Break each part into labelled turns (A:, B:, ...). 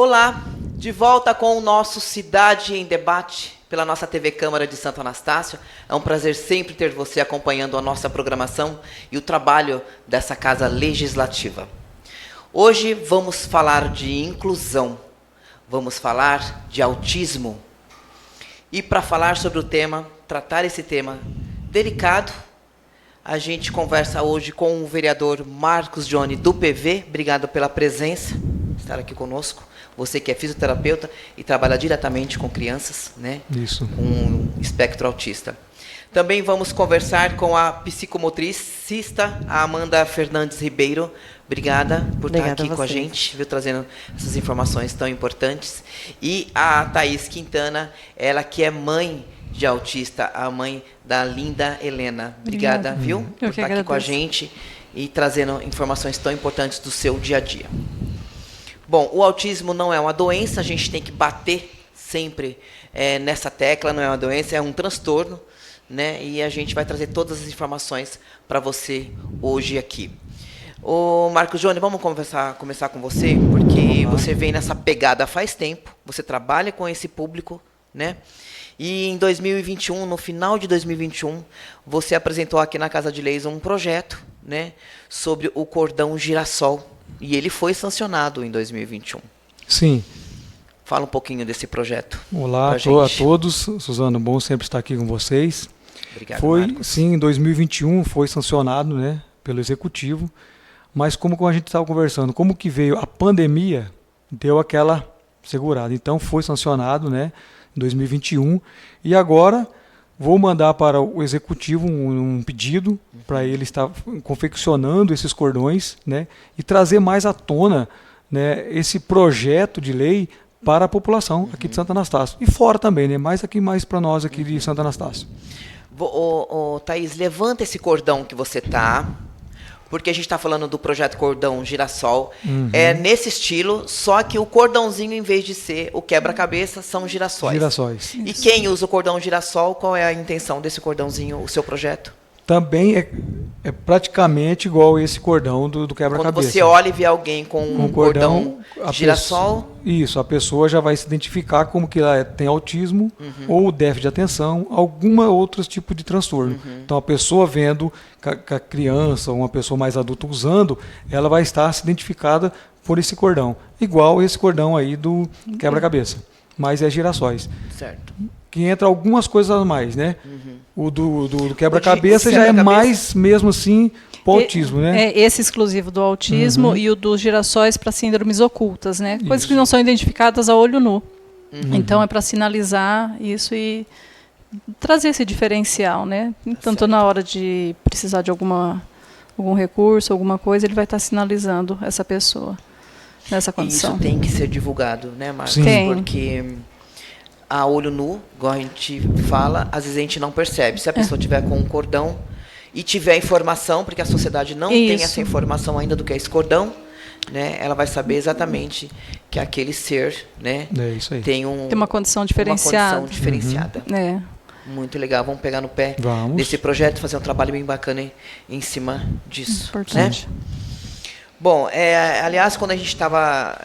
A: Olá, de volta com o nosso Cidade em Debate pela nossa TV Câmara de Santo Anastácio. É um prazer sempre ter você acompanhando a nossa programação e o trabalho dessa Casa Legislativa. Hoje vamos falar de inclusão, vamos falar de autismo. E para falar sobre o tema, tratar esse tema delicado, a gente conversa hoje com o vereador Marcos Johnny do PV. Obrigado pela presença, estar aqui conosco. Você que é fisioterapeuta e trabalha diretamente com crianças, né? Isso. Com espectro autista. Também vamos conversar com a psicomotricista, a Amanda Fernandes Ribeiro. Obrigada por estar aqui com a gente, viu, trazendo essas informações tão importantes. E a Thaís Quintana, ela que é mãe de autista, a mãe da linda Helena. Obrigada, viu, por estar aqui com a gente e trazendo informações tão importantes do seu dia a dia. Bom, o autismo não é uma doença, a gente tem que bater sempre nessa tecla, não é uma doença, é um transtorno, né? E a gente vai trazer todas as informações para você hoje aqui. Ô Marcos Johnny, vamos começar com você, porque você vem nessa pegada faz tempo, você trabalha com esse público, né? E em 2021, no final de 2021, você apresentou aqui na Casa de Leis um projeto, né, sobre o cordão girassol. E ele foi sancionado em 2021.
B: Sim.
A: Fala um pouquinho desse projeto.
B: Olá a todos. Suzano, bom sempre estar aqui com vocês.
A: Obrigado,
B: Marcos. Sim, em 2021 foi sancionado, né, pelo Executivo. Mas como a gente estava conversando, como que veio a pandemia, deu aquela segurada. Então foi sancionado, né, em 2021. E agora vou mandar para o Executivo um pedido para ele estar confeccionando esses cordões, né, e trazer mais à tona, né, esse projeto de lei para a população aqui de Santo Anastácio. E fora também, né, mais para nós aqui de Santo Anastácio.
A: Thaís, levanta esse cordão que você está, porque a gente está falando do projeto Cordão Girassol. É nesse estilo, só que o cordãozinho, em vez de ser o quebra-cabeça, são girassóis.
B: Girassóis.
A: E quem usa o cordão girassol, qual é a intenção desse cordãozinho, o seu projeto?
B: Também é praticamente igual esse cordão do quebra-cabeça.
A: Quando você olha e vê alguém com um cordão girassol...
B: A pessoa já vai se identificar como que ela tem autismo ou déficit de atenção, algum outro tipo de transtorno. Então a pessoa vendo que a criança ou uma pessoa mais adulta usando, ela vai estar se identificada por esse cordão. Igual esse cordão aí do quebra-cabeça, mas é girassóis.
A: Certo.
B: Que entra algumas coisas a mais, né? O do quebra-cabeça já é mais mesmo assim para o autismo, né?
C: É esse exclusivo do autismo e o dos girassóis para síndromes ocultas, né? Coisas que não são identificadas a olho nu. Então é para sinalizar isso e trazer esse diferencial, né? Tanto na hora de precisar de algum recurso, alguma coisa, ele vai estar sinalizando essa pessoa nessa condição.
A: Isso tem que ser divulgado, né, Marcos?
C: Tem.
A: Porque a olho nu, igual a gente fala, às vezes a gente não percebe. Se a pessoa tiver com um cordão e tiver informação, porque a sociedade não tem essa informação ainda do que é esse cordão, né, ela vai saber exatamente que aquele ser, né, tem
C: uma condição diferenciada.
A: Uma condição diferenciada. Muito legal. Vamos pegar no pé desse projeto e fazer um trabalho bem bacana em cima disso.
C: Importante.
A: Né? Bom, aliás, quando a gente estava,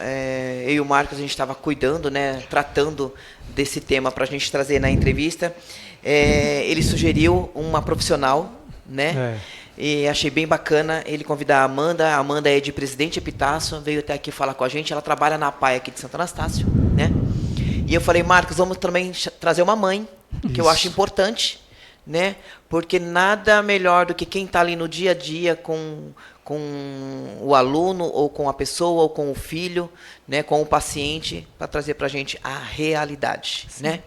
A: eu e o Marcos, a gente estava cuidando, né, tratando desse tema para a gente trazer na entrevista, ele sugeriu uma profissional, né, e achei bem bacana ele convidar a Amanda. A Amanda é de Presidente Epitácio, veio até aqui falar com a gente, ela trabalha na APAE aqui de Santo Anastácio, né, e eu falei, Marcos, vamos também trazer uma mãe, que eu acho importante, né, porque nada melhor do que quem está ali no dia a dia com o aluno, ou com a pessoa, ou com o filho, né, com o paciente, para trazer para a gente a realidade. Né?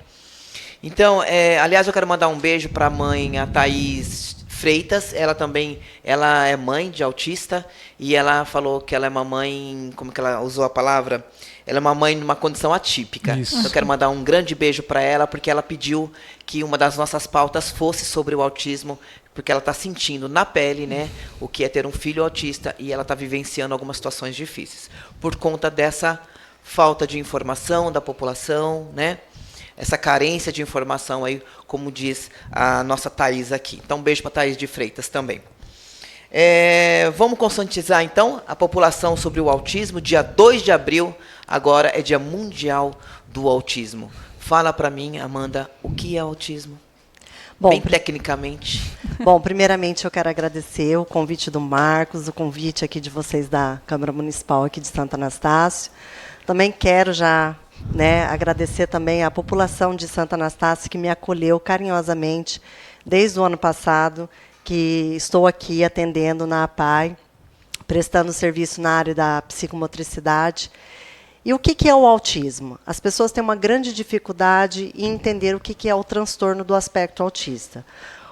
A: Então, aliás, eu quero mandar um beijo para a mãe, a Thaís Freitas. Ela é mãe de autista, e ela falou que ela é uma mãe, como que ela usou a palavra? Ela é uma mãe numa condição atípica. Isso. Eu quero mandar um grande beijo para ela, porque ela pediu que uma das nossas pautas fosse sobre o autismo, porque ela está sentindo na pele, né, o que é ter um filho autista, e ela está vivenciando algumas situações difíceis por conta dessa falta de informação da população, né, essa carência de informação aí, como diz a nossa Thaís aqui. Então, um beijo para a Thaís de Freitas também. Vamos conscientizar, então, a população sobre o autismo. Dia 2 de abril, agora é Dia Mundial do Autismo. Fala para mim, Amanda, o que é autismo?
D: Bom,
A: bem tecnicamente.
D: Bom, primeiramente eu quero agradecer o convite do Marcos, o convite aqui de vocês da Câmara Municipal aqui de Santo Anastácio. Também quero já agradecer também à população de Santo Anastácio que me acolheu carinhosamente desde o ano passado, que estou aqui atendendo na APAI, prestando serviço na área da psicomotricidade. E o que é o autismo? As pessoas têm uma grande dificuldade em entender o que é o transtorno do aspecto autista.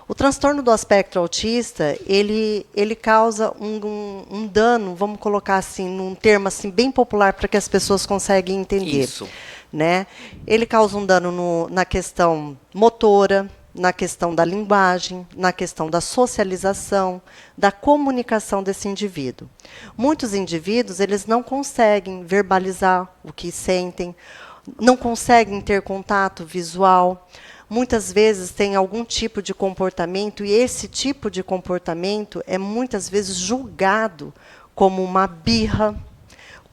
D: O transtorno do aspecto autista, ele causa um dano, vamos colocar assim, num termo assim, bem popular para que as pessoas conseguem entender.
A: Isso.
D: Ele causa um dano na questão motora, na questão da linguagem, na questão da socialização, da comunicação desse indivíduo. Muitos indivíduos, eles não conseguem verbalizar o que sentem, não conseguem ter contato visual, muitas vezes têm algum tipo de comportamento, e esse tipo de comportamento é muitas vezes julgado como uma birra,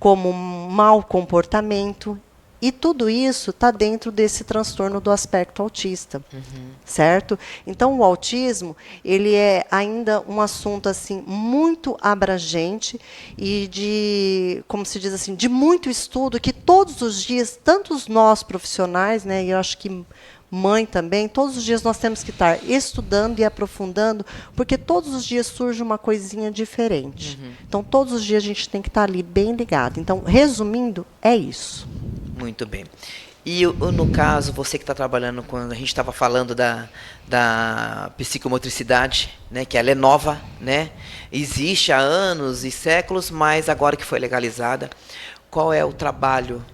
D: como um mau comportamento. E tudo isso está dentro desse transtorno do aspecto autista, certo? Então, o autismo, ele é ainda um assunto assim muito abrangente e de, como se diz assim, de muito estudo, que todos os dias, tanto nós profissionais, e eu acho que mãe também, todos os dias nós temos que estar estudando e aprofundando, porque todos os dias surge uma coisinha diferente. Então, todos os dias a gente tem que estar ali bem ligado. Então, resumindo, é isso.
A: Muito bem. E no caso, você que está trabalhando, quando a gente estava falando da psicomotricidade, que ela é nova, existe há anos e séculos, mas agora que foi legalizada, qual é o trabalho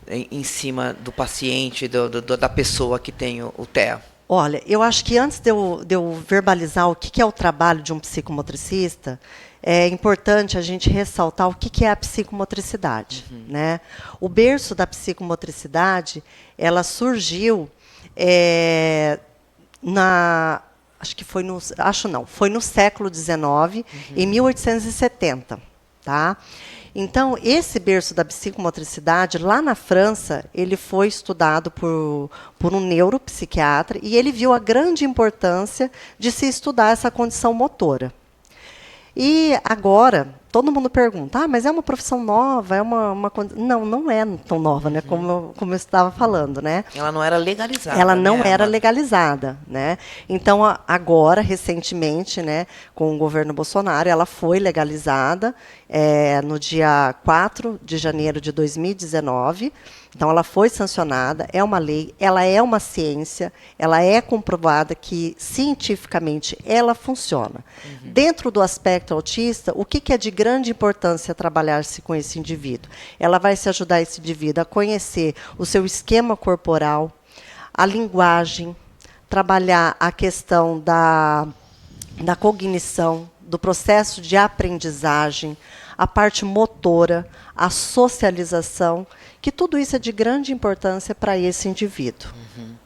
A: em cima do paciente, da pessoa que tem o TEA?
D: Olha, eu acho que antes de eu verbalizar o que é o trabalho de um psicomotricista, é importante a gente ressaltar o que é a psicomotricidade. O berço da psicomotricidade, ela surgiu foi no século XIX, em 1870, tá? Então, esse berço da psicomotricidade, lá na França, ele foi estudado por um neuropsiquiatra e ele viu a grande importância de se estudar essa condição motora. E agora, todo mundo pergunta, mas é uma profissão nova? Não, não é tão nova, como eu estava falando.
A: Ela não era legalizada.
D: Ela não era legalizada. Então, agora, recentemente, com o governo Bolsonaro, ela foi legalizada no dia 4 de janeiro de 2019. Então, ela foi sancionada, é uma lei, ela é uma ciência, ela é comprovada que, cientificamente, ela funciona. Dentro do aspecto autista, o que é de grande importância trabalhar-se com esse indivíduo? Ela vai se ajudar esse indivíduo a conhecer o seu esquema corporal, a linguagem, trabalhar a questão da cognição, do processo de aprendizagem, a parte motora, a socialização, que tudo isso é de grande importância para esse indivíduo.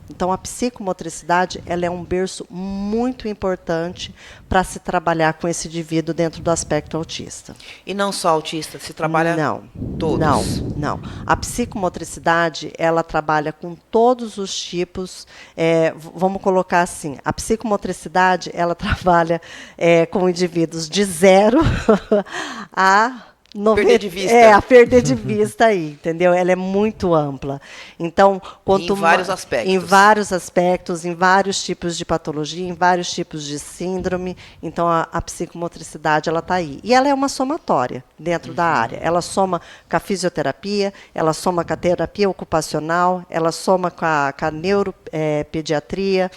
D: Então, a psicomotricidade, ela é um berço muito importante para se trabalhar com esse indivíduo dentro do aspecto autista.
A: E não só autista, se trabalha todos?
D: Não. A psicomotricidade, ela trabalha com todos os tipos, vamos colocar assim, a psicomotricidade, ela trabalha com indivíduos de 0 a...
A: perder de vista.
D: A perder de vista aí, entendeu? Ela é muito ampla. Então,
A: em vários aspectos.
D: Em vários aspectos, em vários tipos de patologia, em vários tipos de síndrome. Então, a psicomotricidade, ela está aí. E ela é uma somatória dentro da área. Ela soma com a fisioterapia, ela soma com a terapia ocupacional, ela soma com a neuropediatria,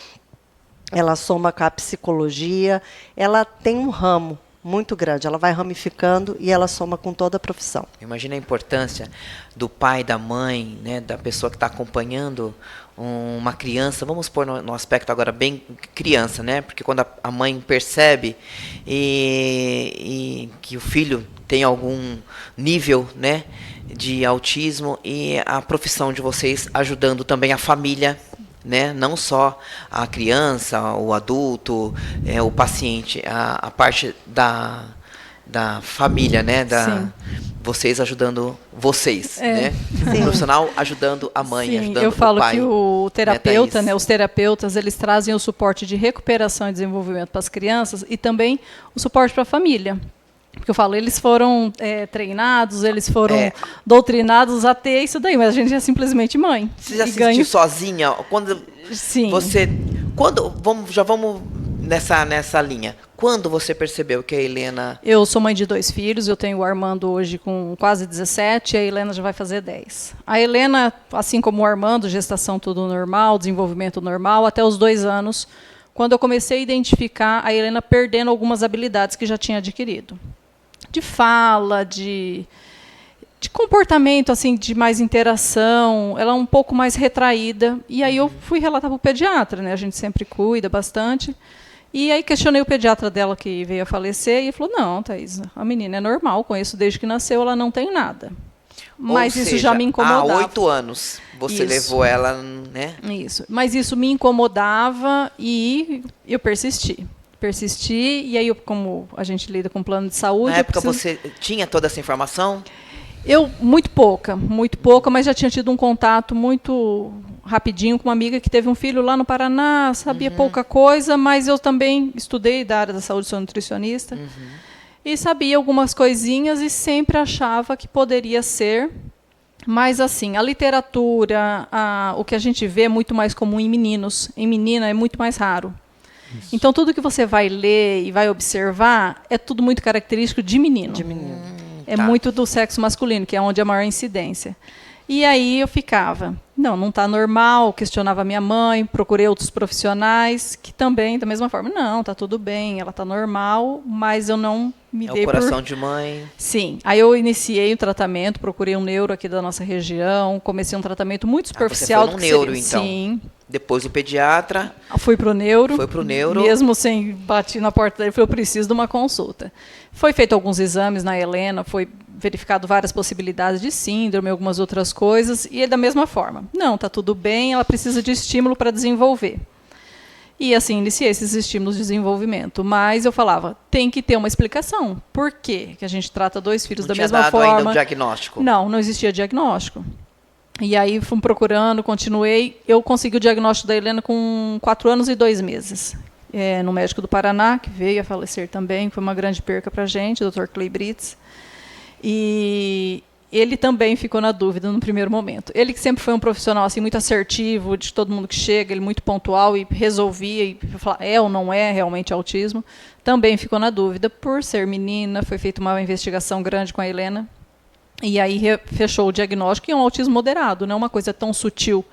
D: ela soma com a psicologia. Ela tem um ramo muito grande, ela vai ramificando e ela soma com toda a profissão.
A: Imagina a importância do pai, da mãe, da pessoa que está acompanhando uma criança, vamos pôr no aspecto agora bem criança, porque quando a mãe percebe e que o filho tem algum nível, de autismo, e a profissão de vocês ajudando também a família né? Não só a criança, o adulto, o paciente, a parte da família, né?
C: Sim.
A: Vocês ajudando vocês, né?
D: Sim.
A: O profissional ajudando a mãe,
C: Sim,
A: ajudando o pai.
C: eu falo que o terapeuta,
A: Thaís?
C: os terapeutas, eles trazem o suporte de recuperação e desenvolvimento para as crianças e também o suporte para a família. Porque eu falo, eles foram treinados, eles foram doutrinados a ter isso daí, mas a gente é simplesmente mãe.
A: Você já assistiu sozinha?
C: Sim.
A: Já vamos nessa linha. Quando você percebeu que a Helena...
C: Eu sou mãe de 2 filhos, eu tenho o Armando hoje com quase 17 e a Helena já vai fazer 10. A Helena, assim como o Armando, gestação tudo normal, desenvolvimento normal, até os 2 anos, quando eu comecei a identificar a Helena perdendo algumas habilidades que já tinha adquirido. De fala, de comportamento, assim, de mais interação, ela é um pouco mais retraída. E aí eu fui relatar para o pediatra, né? A gente sempre cuida bastante. E aí questionei o pediatra dela, que veio a falecer, e ele falou, não, Thaís, a menina é normal, conheço desde que nasceu, ela não tem nada. Mas
A: Ou
C: isso
A: seja,
C: já me incomodava.
A: Há 8 anos você levou ela, né?
C: Isso. Mas isso me incomodava e eu persisti. E aí, como a gente lida com plano de saúde...
A: Na época você tinha toda essa informação?
C: Eu, muito pouca, mas já tinha tido um contato muito rapidinho com uma amiga que teve um filho lá no Paraná, sabia pouca coisa, mas eu também estudei da área da saúde, sou nutricionista, e sabia algumas coisinhas e sempre achava que poderia ser, mas assim, a literatura, o que a gente vê é muito mais comum em meninos, em menina é muito mais raro. Isso. Então, tudo que você vai ler e vai observar é tudo muito característico de menino. É muito do sexo masculino, que é onde é a maior incidência. E aí eu ficava, não está normal, questionava minha mãe, procurei outros profissionais, que também, da mesma forma, não, está tudo bem, ela está normal, mas eu não me dei por...
A: É o coração de mãe.
C: Sim. Aí eu iniciei o tratamento, procurei um neuro aqui da nossa região, comecei um tratamento muito superficial.
A: Você foi num neuro, então?
C: Sim.
A: Depois do pediatra.
C: Fui para o neuro.
A: Foi para o neuro.
C: Mesmo sem bati na porta dele, falei, eu preciso de uma consulta. Foi feito alguns exames na Helena, foi verificado várias possibilidades de síndrome, algumas outras coisas, e da mesma forma. Não, está tudo bem, ela precisa de estímulo para desenvolver. E assim, iniciei esses estímulos de desenvolvimento. Mas eu falava, tem que ter uma explicação. Por quê que a gente trata 2 filhos da mesma forma?
A: Não tinha dado ainda o diagnóstico?
C: Não existia diagnóstico. E aí fui procurando, continuei. Eu consegui o diagnóstico da Helena com 4 anos e 2 meses. No médico do Paraná, que veio a falecer também, foi uma grande perca para a gente, o Dr. Clay Brits. E ele também ficou na dúvida no primeiro momento. Ele que sempre foi um profissional assim, muito assertivo, de todo mundo que chega, ele muito pontual e resolvia, e falar, ou não é realmente autismo, também ficou na dúvida por ser menina. Foi feita uma investigação grande com a Helena. E aí fechou o diagnóstico, e é um autismo moderado, não é uma coisa tão sutil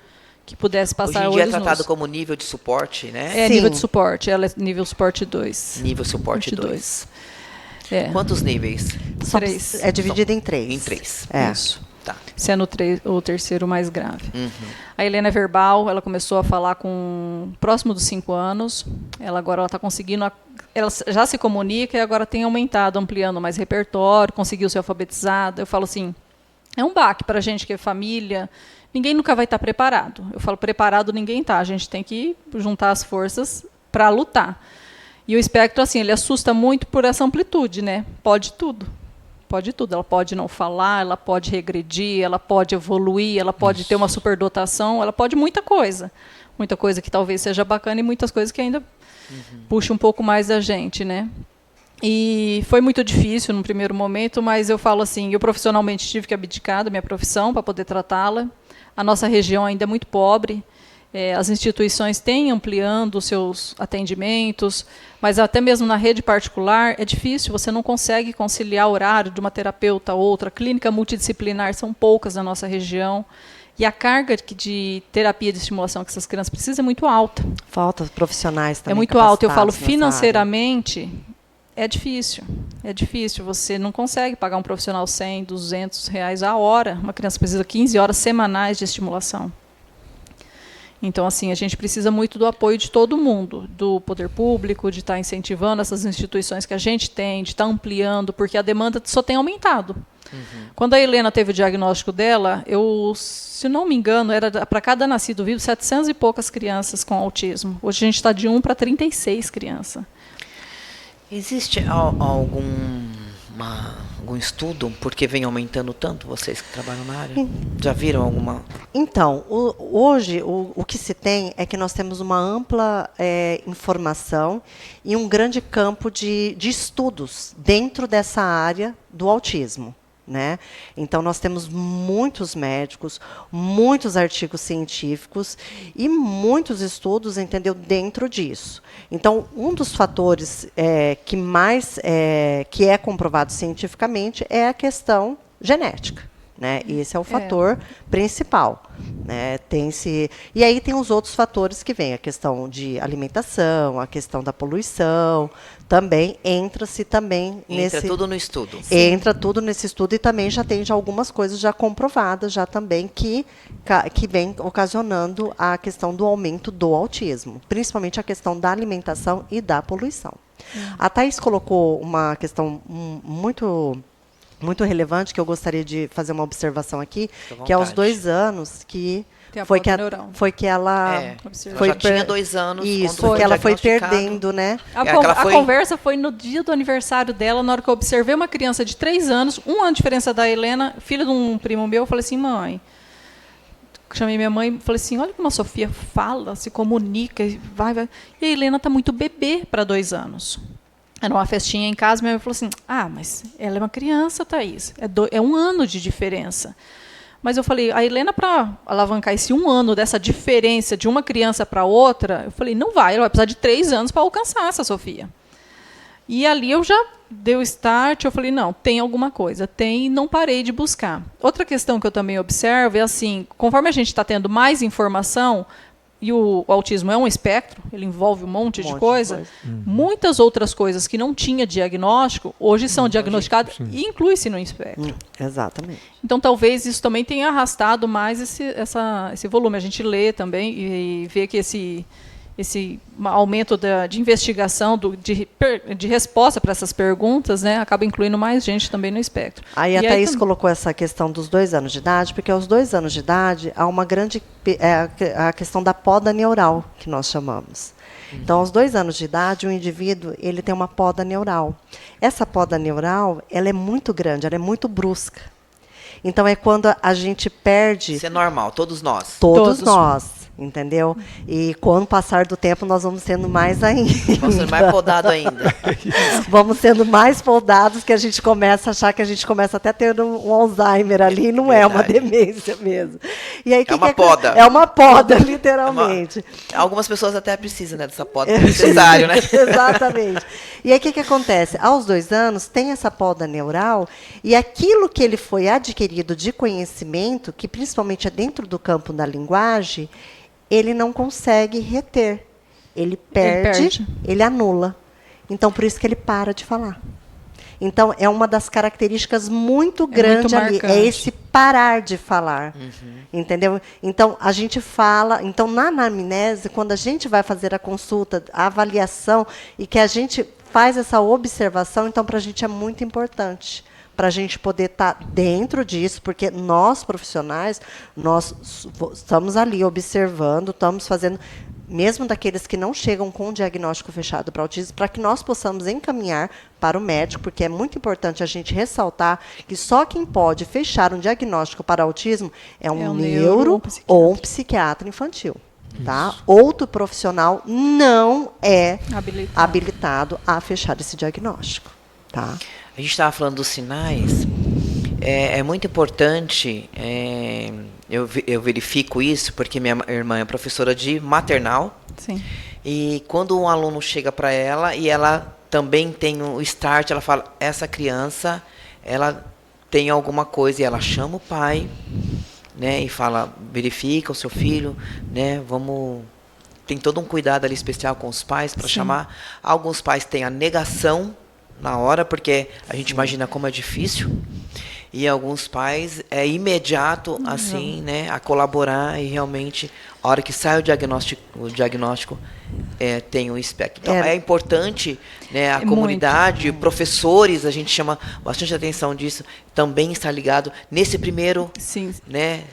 C: que pudesse passar
A: olhos nus. Hoje em dia é tratado
C: nus.
A: Como nível de suporte, né?
C: Sim. Nível de suporte, ela é nível suporte 2.
A: Nível suporte 2. Quantos níveis?
C: 3.
D: É dividido em 3.
A: Em 3.
C: Isso.
A: Tá.
C: Sendo o terceiro mais grave. A Helena é verbal, ela começou a falar com próximo dos 5 anos. Ela agora está conseguindo... Ela já se comunica e agora tem aumentado, ampliando mais repertório, conseguiu ser alfabetizada. Eu falo assim, é um baque para a gente que é família. Ninguém nunca vai estar preparado. Eu falo, preparado ninguém está. A gente tem que juntar as forças para lutar. E o espectro, assim, ele assusta muito por essa amplitude, né? Pode tudo. Pode tudo. Ela pode não falar, ela pode regredir, ela pode evoluir, ela pode ter uma superdotação, ela pode muita coisa. Muita coisa que talvez seja bacana e muitas coisas que ainda puxa um pouco mais da gente, né? E foi muito difícil no primeiro momento, mas eu falo assim, eu profissionalmente tive que abdicar da minha profissão para poder tratá-la. A nossa região ainda é muito pobre. As instituições têm ampliando os seus atendimentos, mas até mesmo na rede particular é difícil, você não consegue conciliar o horário de uma terapeuta a outra. Clínica multidisciplinar são poucas na nossa região. E a carga de terapia de estimulação que essas crianças precisam é muito alta.
D: Falta profissionais também.
C: É muito alta. Eu falo, financeiramente, é difícil. É difícil. Você não consegue pagar um profissional R$100, R$200 a hora. Uma criança precisa de 15 horas semanais de estimulação. Então, assim, a gente precisa muito do apoio de todo mundo, do poder público, de estar incentivando essas instituições que a gente tem, de estar ampliando, porque a demanda só tem aumentado. Quando a Helena teve o diagnóstico dela, se não me engano, era para cada nascido vivo 700 e poucas crianças com autismo. Hoje a gente está de 1 para 36 crianças.
A: Existe algum estudo porque vem aumentando tanto, vocês que trabalham na área? Já viram alguma?
D: Então, hoje o que se tem é que nós temos uma ampla informação e um grande campo de estudos dentro dessa área do autismo. Né? Então, nós temos muitos médicos, muitos artigos científicos e muitos estudos, entendeu, dentro disso. Então, um dos fatores que é comprovado cientificamente é a questão genética. Né? Esse é o fator principal. Né? E aí tem os outros fatores que vêm, a questão de alimentação, a questão da poluição, também entra-se também
A: Entra tudo no estudo.
D: Entra tudo nesse estudo e também já tem algumas coisas já comprovadas já também que vem ocasionando a questão do aumento do autismo, principalmente a questão da alimentação e da poluição. A Thaís colocou uma questão muito relevante, que eu gostaria de fazer uma observação aqui, que é aos 2 anos que foi que ela
A: já tinha 2 anos.
D: Isso, que ela foi perdendo, né?
C: A conversa foi no dia do aniversário dela, na hora que eu observei uma criança de 3 anos, 1 ano de diferença da Helena, filha de um primo meu, eu falei assim, mãe, chamei minha mãe e falei assim, olha como a Sofia fala, se comunica, vai. E a Helena está muito bebê para 2 anos. Era uma festinha em casa, minha mãe falou assim, mas ela é uma criança, Thaís, é 1 ano de diferença. Mas eu falei, a Helena, para alavancar esse 1 ano dessa diferença de uma criança para outra, eu falei, não vai, ela vai precisar de 3 anos para alcançar essa Sofia. E ali eu já dei o start, eu falei, não, tem alguma coisa, tem, e não parei de buscar. Outra questão que eu também observo é assim, conforme a gente está tendo mais informação, e o autismo é um espectro, ele envolve um monte de coisa. Muitas outras coisas que não tinha diagnóstico, hoje são diagnosticadas e inclui-se no espectro.
D: Exatamente.
C: Então, talvez isso também tenha arrastado mais esse volume. A gente lê também e vê que esse aumento de investigação, de resposta para essas perguntas, né, acaba incluindo mais gente também no espectro.
D: Aí a Thaís colocou essa questão dos 2 anos de idade, porque aos 2 anos de idade há uma grande a questão da poda neural, que nós chamamos. Então, aos 2 anos de idade, o indivíduo ele tem uma poda neural. Essa poda neural ela é muito grande, ela é muito brusca. Então, é quando a gente perde...
A: Isso é normal, todos nós.
D: Todos nós. Entendeu? E com o passar do tempo, nós vamos sendo mais ainda.
A: Vamos sendo mais podado ainda.
D: Vamos sendo mais podados, que a gente começa a achar que a gente começa até a ter um Alzheimer ali, não é uma demência mesmo. E aí,
A: uma poda.
D: É uma poda, literalmente.
A: Algumas pessoas até precisam, né, dessa poda necessário, né?
D: Exatamente. E aí, o que acontece? Aos 2 anos, tem essa poda neural, e aquilo que ele foi adquirido de conhecimento, que principalmente é dentro do campo da linguagem, ele não consegue reter. Ele perde, ele anula. Então, por isso que ele para de falar. Então, é uma das características muito grandes ali. É esse parar de falar. Entendeu? Então, a gente fala... Então, na anamnese, quando a gente vai fazer a consulta, a avaliação, e que a gente faz essa observação, então, para a gente é muito importante. Para a gente poder estar dentro disso, porque nós, profissionais, nós estamos ali observando, estamos fazendo, mesmo daqueles que não chegam com um diagnóstico fechado para autismo, para que nós possamos encaminhar para o médico, porque é muito importante a gente ressaltar que só quem pode fechar um diagnóstico para autismo é um neuro ou um psiquiatra infantil. Tá? Outro profissional não é habilitado a fechar esse diagnóstico. Tá?
A: A gente estava falando dos sinais. É muito importante, eu verifico isso, porque minha irmã é professora de maternal.
C: Sim.
A: E quando um aluno chega para ela e ela também tem o start, ela fala, essa criança, ela tem alguma coisa, e ela chama o pai, né, e fala, verifica o seu filho, né, tem todo um cuidado ali especial com os pais para chamar. Alguns pais têm a negação na hora, porque a gente imagina como é difícil. E alguns pais é imediato, assim, né, a colaborar e realmente, a hora que sai o diagnóstico tem um espectro. Então, é importante, né, a comunidade, professores, a gente chama bastante atenção disso, também estar ligado nesse primeiro né,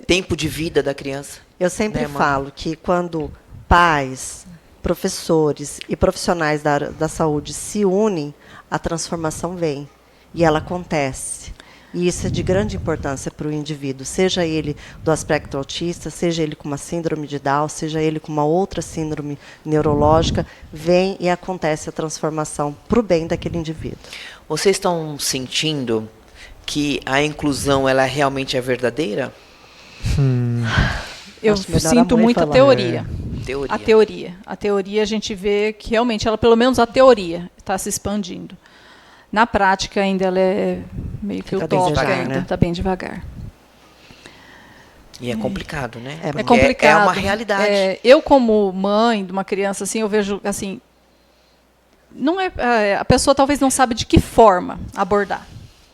A: tempo de vida da criança.
D: Eu sempre falo que quando pais, professores e profissionais da saúde se unem, a transformação vem e ela acontece. E isso é de grande importância para o indivíduo, seja ele do aspecto autista, seja ele com uma síndrome de Down, seja ele com uma outra síndrome neurológica, vem e acontece a transformação para o bem daquele indivíduo.
A: Vocês estão sentindo que a inclusão ela realmente é verdadeira?
C: Eu sinto muito a teoria. A teoria a gente vê que realmente ela, pelo menos a teoria, está se expandindo. Na prática ainda ela é meio que utópica, ainda está bem devagar.
A: E é complicado, né?
C: É complicado.
A: É uma realidade.
C: Eu como mãe de uma criança assim, eu vejo assim, não a pessoa talvez não sabe de que forma abordar.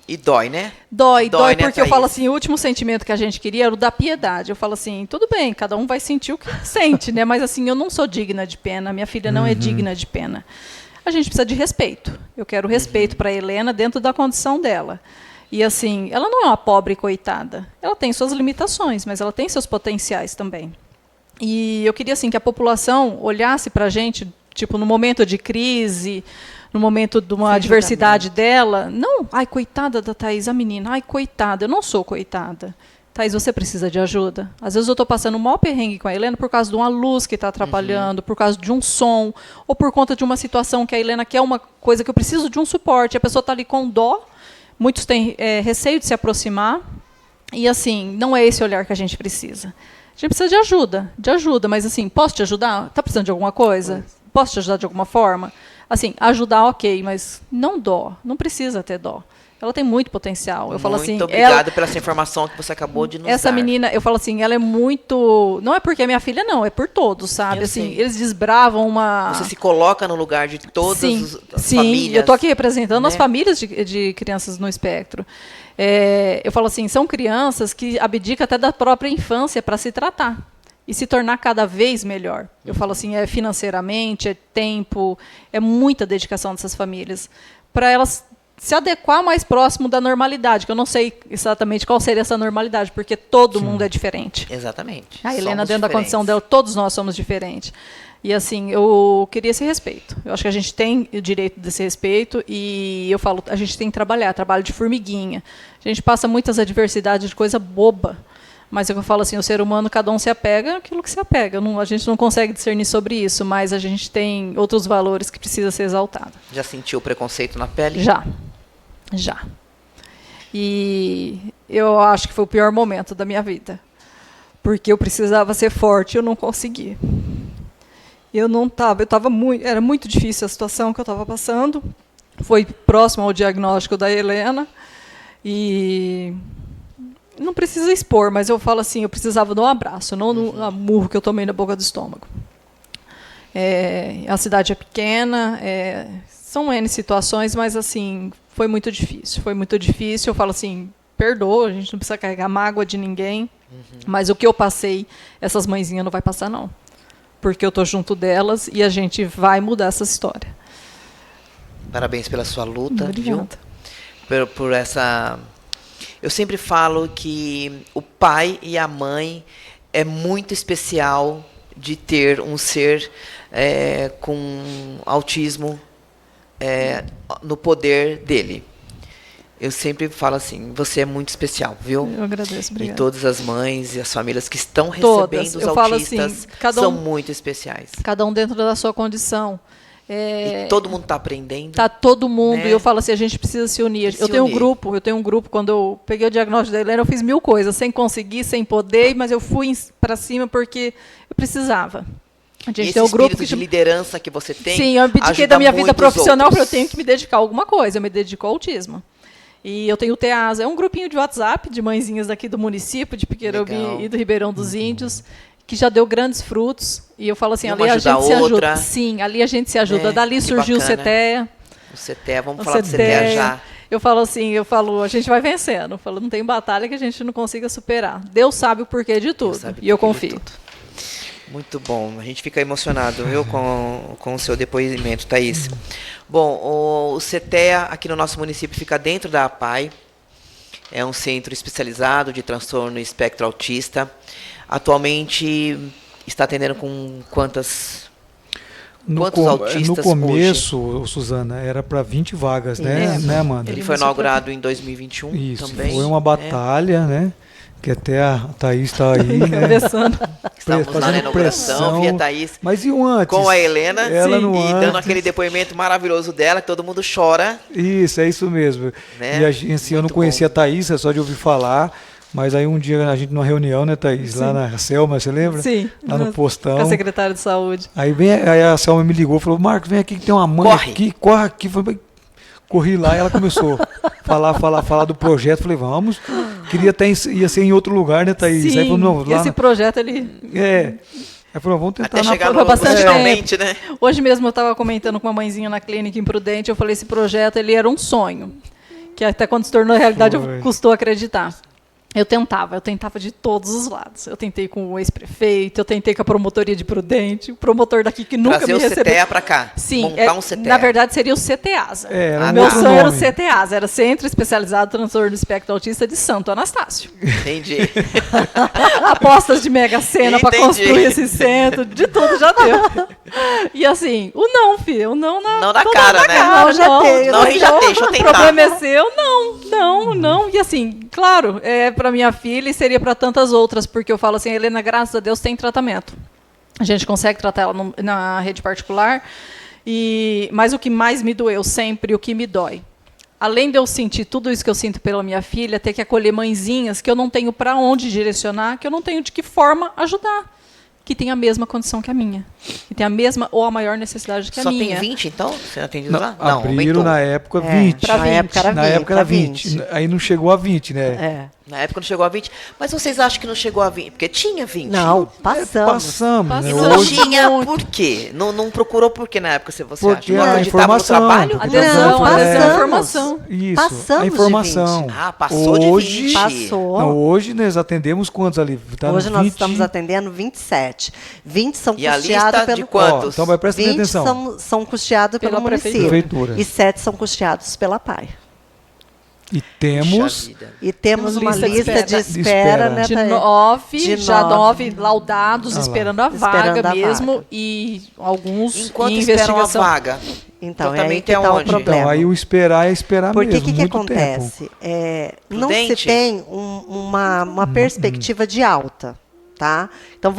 A: E dói, né?
C: Dói
A: né,
C: porque eu
A: Thaís?
C: falo assim, o último sentimento que a gente queria era o da piedade. Eu falo assim, tudo bem, cada um vai sentir o que sente, né? Mas assim, eu não sou digna de pena, minha filha não é digna de pena. A gente precisa de respeito. Eu quero respeito para a Helena dentro da condição dela. E assim, ela não é uma pobre coitada. Ela tem suas limitações, mas ela tem seus potenciais também. E eu queria assim que a população olhasse para a gente, tipo, no momento de crise, no momento de uma adversidade dela. Não, ai, coitada da Thaís, a menina. Ai, coitada, eu não sou coitada. Thaís, você precisa de ajuda. Às vezes eu estou passando um mau perrengue com a Helena por causa de uma luz que está atrapalhando, por causa de um som, ou por conta de uma situação que a Helena quer uma coisa que eu preciso de um suporte. A pessoa está ali com dó, muitos têm receio de se aproximar, e assim, não é esse olhar que a gente precisa. A gente precisa de ajuda, mas assim, posso te ajudar? Está precisando de alguma coisa? Posso te ajudar de alguma forma? Assim, ajudar, ok, mas não dó, não precisa ter dó. Ela tem muito potencial. Eu falo assim,
A: muito obrigado pela essa informação que você acabou de nos dar.
C: Essa menina, eu falo assim, ela é muito... Não é porque é minha filha, não. É por todos, sabe? Assim, eles desbravam uma...
A: Você se coloca no lugar de todas as famílias.
C: Sim, eu estou aqui representando as famílias de crianças no espectro. Eu falo assim, são crianças que abdicam até da própria infância para se tratar e se tornar cada vez melhor. Eu falo assim, financeiramente, é tempo, é muita dedicação dessas famílias para elas se adequar mais próximo da normalidade, que eu não sei exatamente qual seria essa normalidade, porque todo mundo é diferente.
A: Exatamente.
C: A Helena, dentro da condição dela, todos nós somos diferentes. E assim, eu queria esse respeito. Eu acho que a gente tem o direito desse respeito e eu falo, a gente tem que trabalhar, trabalho de formiguinha. A gente passa muitas adversidades de coisa boba, mas eu falo assim, o ser humano, cada um se apega àquilo que se apega. A gente não consegue discernir sobre isso, mas a gente tem outros valores que precisa ser exaltado.
A: Já sentiu preconceito na pele?
C: Já. E eu acho que foi o pior momento da minha vida. Porque eu precisava ser forte e eu não consegui. Era muito difícil a situação que eu estava passando. Foi próximo ao diagnóstico da Helena. E não precisa expor, mas eu falo assim, eu precisava de um abraço, não no murro que eu tomei na boca do estômago. A cidade é pequena, são N situações, mas assim, foi muito difícil. Eu falo assim, perdoa, a gente não precisa carregar mágoa de ninguém, mas o que eu passei, essas mãezinhas não vai passar, não. Porque eu estou junto delas e a gente vai mudar essa história.
A: Parabéns pela sua luta,
C: Obrigada.
A: viu? Por essa... Eu sempre falo que o pai e a mãe é muito especial de ter um ser com autismo no poder dele. Eu sempre falo assim, você é muito especial, viu?
C: Eu agradeço, obrigada.
A: E todas as mães e as famílias que estão recebendo os autistas
C: assim,
A: são muito especiais.
C: Cada um dentro da sua condição.
A: E todo mundo está aprendendo.
C: Está todo mundo,
A: né?
C: E eu falo assim, a gente precisa se unir. Eu tenho um grupo, quando eu peguei o diagnóstico da Helena, eu fiz 1000 coisas, sem conseguir, sem poder, mas eu fui para cima porque eu precisava. A gente tem um grupo
A: de liderança que você tem.
C: Sim, eu abdiquei da minha vida profissional porque eu tenho que me dedicar a alguma coisa. Eu me dedico ao autismo. E eu tenho o TEASA, é um grupinho de WhatsApp de mãezinhas daqui do município, de Piqueirobi e do Ribeirão dos Índios, que já deu grandes frutos. E eu falo assim, ali a gente se ajuda. Sim, ali a gente se ajuda. Dali surgiu o CETEA.
A: O CETEA, vamos falar do CETEA já.
C: Eu falo assim, a gente vai vencendo. Eu falo, não tem batalha que a gente não consiga superar. Deus sabe o porquê de tudo. E eu confio.
A: Muito bom. A gente fica emocionado, viu, com o seu depoimento, Thaís. Bom, o CETEA aqui no nosso município fica dentro da APAE. É um centro especializado de transtorno espectro autista. Atualmente está atendendo com quantos autistas
B: no começo, hoje? Suzana, era para 20 vagas, né, Amanda?
A: Ele foi inaugurado em 2021
B: Isso,
A: também.
B: foi uma batalha, né? Que até a Thaís está aí, né?
A: Estamos lá na inauguração, via Thaís.
B: Mas e o antes?
A: Com a Helena,
B: e
A: dando aquele depoimento maravilhoso dela, que todo mundo chora.
B: Isso, é isso mesmo.
A: Né?
B: E assim, eu não conhecia a Thaís, é só de ouvir falar. Mas aí um dia a gente numa reunião, né, Thaís? Sim. Lá na Selma, você lembra?
C: Sim.
B: Lá no postão.
C: Com a secretária de saúde.
B: Aí a Selma me ligou e falou, Marcos, vem aqui que tem uma mãe aqui, corre aqui. Falei, corri lá e ela começou a falar do projeto. Falei, vamos. Queria até ia ser em outro lugar, né, Thaís?
C: Sim,
B: aí falou, não, lá
C: esse projeto, ele...
B: Aí falou, vamos tentar
A: até chegar
C: bastante
A: tempo. Né?
C: Hoje mesmo eu estava comentando com uma mãezinha na clínica em Prudente, eu falei, esse projeto, ele era um sonho. Que até quando se tornou realidade, custou acreditar. Eu tentava de todos os lados. Eu tentei com o ex-prefeito, eu tentei com a promotoria de Prudente, o promotor daqui que nunca me recebeu.
A: Trazer o CETEA para cá,
C: sim,
A: montar um CETEA.
C: Na verdade, seria o CETEASA.
B: Meu
C: sonho era o CETEASA, era Centro Especializado em Transtorno do Espectro Autista de Santo Anastácio.
A: Entendi.
C: Apostas de Mega Sena para construir esse centro, de tudo já deu. E assim, o não, filho, o não na...
A: Não na cara, né?
C: Não,
D: já tem.
A: Não, já tem, deixa eu tentar.
C: O problema é seu, não. E assim, claro, para minha filha e seria para tantas outras, porque eu falo assim, a Helena, graças a Deus, tem tratamento. A gente consegue tratar ela na rede particular, mas o que mais me doeu sempre, o que me dói, além de eu sentir tudo isso que eu sinto pela minha filha, ter que acolher mãezinhas que eu não tenho para onde direcionar, que eu não tenho de que forma ajudar, que tem a mesma condição que a minha, que tem a mesma ou a maior necessidade que a minha.
A: Só tem 20, então? Você não atende lá?
B: Não, abriram na época 20.
D: Na época era
B: 20. Aí não chegou a 20, né?
A: Na época não chegou a 20. Mas vocês acham que não chegou a 20? Porque tinha 20.
D: Não, passamos.
A: E não tinha por quê? Não procurou por quê na época, se você acha? Não acreditava no trabalho?
C: Adesão, informação.
B: Isso,
D: passamos
B: a informação.
A: Passou de 20.
D: Passou.
B: Não, hoje nós atendemos quantos ali?
D: Hoje nós estamos atendendo 27. 20 são custeados pelo...
A: de quantos?
B: Então vai prestar atenção.
D: 20 são custeados pelo município.
B: Prefeitura.
D: E 7 são custeados pela PAI.
B: E temos
D: uma lista de espera, né?
C: De 9 laudados esperando a vaga mesmo. E alguns
A: enquanto
C: em
A: esperam
C: investigação.
A: a vaga.
D: Então é aí que está o problema.
B: Então, aí o esperar é esperar
D: porque
B: mesmo.
D: Porque o que acontece? Não se tem uma perspectiva de alta. Tá? Então